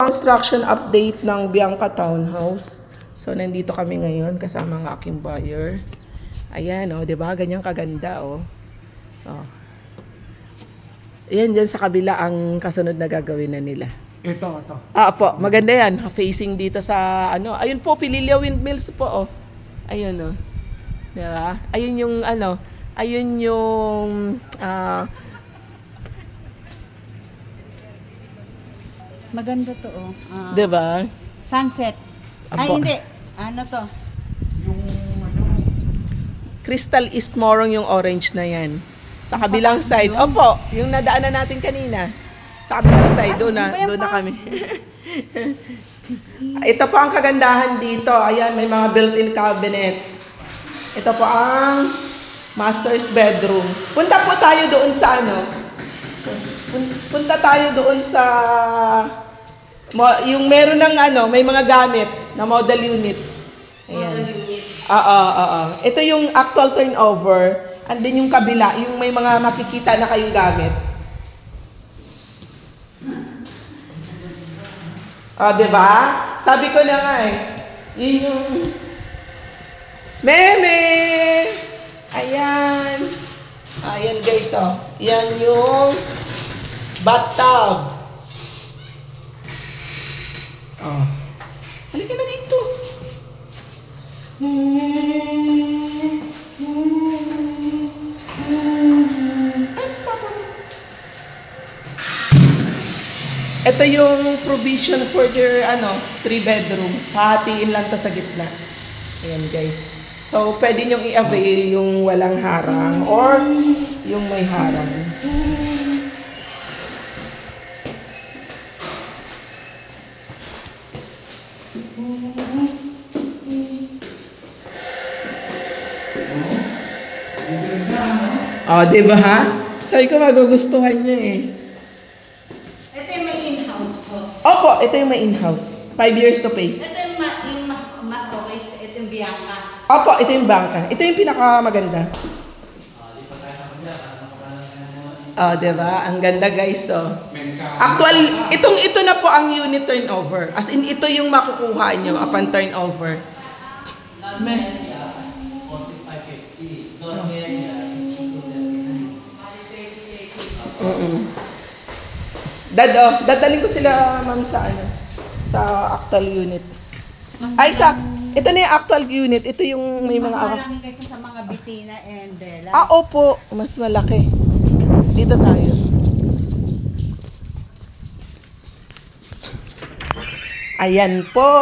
Construction update ng Bianca Townhouse. So, nandito kami ngayon kasama ang aking buyer. Ayan, oh, 'di ba? Ganyan kaganda, oh. Oh. Ayan, dyan sa kabila ang kasunod na gagawin na nila. Ito. Po, maganda yan. Facing dito sa, ano, ayun po, Pililya Windmills po, oh. Ayun, oh. 'Di ba? Ayun yung, ano, ayun yung, maganda to, oh. 'di ba? Sunset. Ay, Apo. hindi. Ano to? Crystal East Morong yung orange na yan. Sa kabilang side. Opo, yung nadaanan natin kanina. Sa kabilang side, doon na kami. Ito po ang kagandahan dito. Ayan, may mga built-in cabinets. Ito po ang master's bedroom. Punta po tayo doon sa ano. Punta tayo doon sa yung meron ng ano, may mga gamit na model unit. Ayan. Oo. Ito yung actual turnover. And then yung kabila, yung may mga makikita na kayong gamit. Diba? Sabi ko na nga eh. Yun yung Meme! Ayan. Ayan guys, oh. Yan yung bathtub. Oh. Halika na dito. Ay, si Papa. Ito yung provision for their 3 bedrooms. Hatiin lang to sa gitna. Ayan guys. So, pwede nyong i-avail yung walang harang or yung may harang. Di ba ha? Sabi ko magugustuhan niya eh. Ito yung may in-house ko. Opo, ito yung may in-house. 5 years to pay. Ito yung mas okay. Ito yung Bianca. Opo, ito yung Bianca. Ito yung pinakamaganda. Diba? Ang ganda guys. So, actual, ito na po ang unit turnover. As in, ito yung makukuha nyo upon turnover. Dadalhin ko sila ma'am sa actual unit. Ito na yung actual unit. Ito yung may mga mas malaki kaysa sa mga Bitina and Bella. Opo, mas malaki. Dito tayo. Ayan po.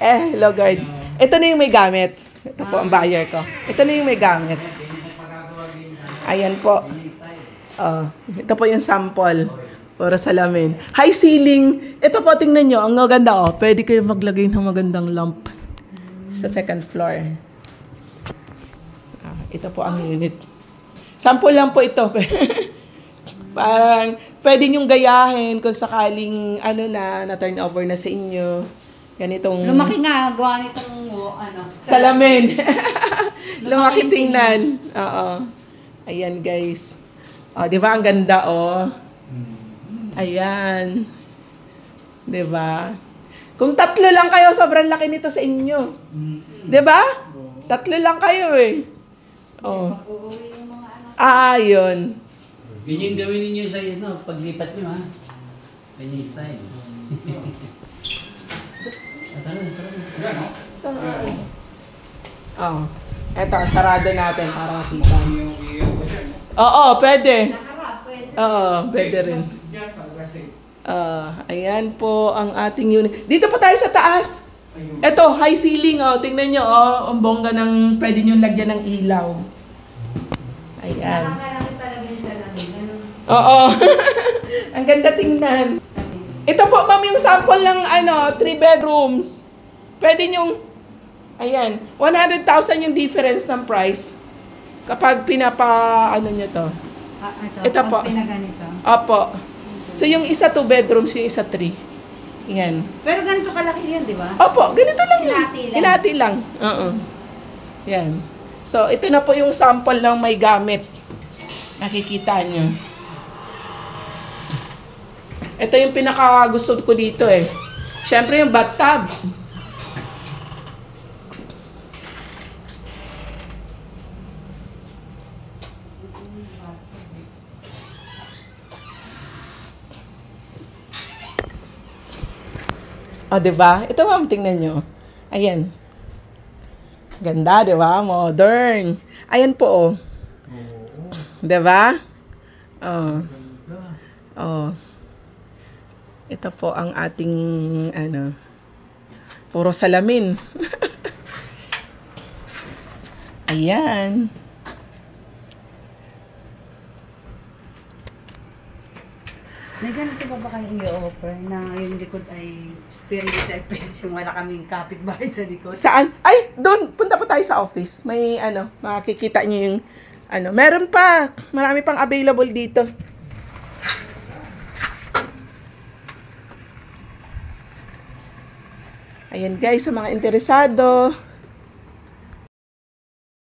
Hello guard. Ito na yung may gamit. Ito po ang buyer ko. Ito na yung may gamit. Ayan po. Ito po yung sample. Para salamin. High ceiling. Ito po, tingnan nyo. Ang maganda, oh. Pwede kayo maglagay ng magandang lamp sa second floor. Ito po ang unit. Sample lang po ito. Parang, pwede nyong gayahin kung sakaling, na turn over na sa inyo. Ganitong... Lumaki nga, gawa nitong, salamin. Lumaki tingnan. Oo. Ayan, guys. Di ba? Ang ganda, oh. Ayan. 'Di ba? Kung 3 lang kayo, sobrang laki nito sa inyo. 'Di ba? 3 lang kayo eh. Yun. Ganyan gawin ninyo sa paglipat nyo ha. Ganyan style. Eto, sarado natin para makita. Oo, pwede. Pwede rin. Ayan po ang ating unit. Dito po tayo sa taas. Ito, high ceiling. Tingnan nyo, ang bongga ng pwede nyo lagyan ng ilaw. Ayan. Oo. Ang ganda tingnan. Ito po, ma'am, yung sample ng 3 bedrooms. Pwede nyong, ayan, 100,000 yung difference ng price. Kapag nyo to. Ito po. Opo. So, yung isa 2 bedrooms, yung isa 3. Yan. Pero ganito kalaki yan, di ba? Opo, ganito lang yun. Hinati lang. Yan. So, ito na po yung sample ng may gamit. Nakikita nyo. Ito yung pinaka gusto ko dito eh. Siyempre yung bathtub. O, diba? Ito ma'am, tingnan nyo. Ayan. Ganda, diba? Modern. Ayan po, oh. Diba? Oh. Oh. Ito po ang ating, puro salamin. Ayan. May ganito ba kayong i-offer na yung likod ay 3 pesos yung wala kaming kapitbahay sa likod? Saan? Ay, doon. Punta po tayo sa office. May, makikita nyo yung, meron pa. Marami pang available dito. Ayan guys, sa mga interesado.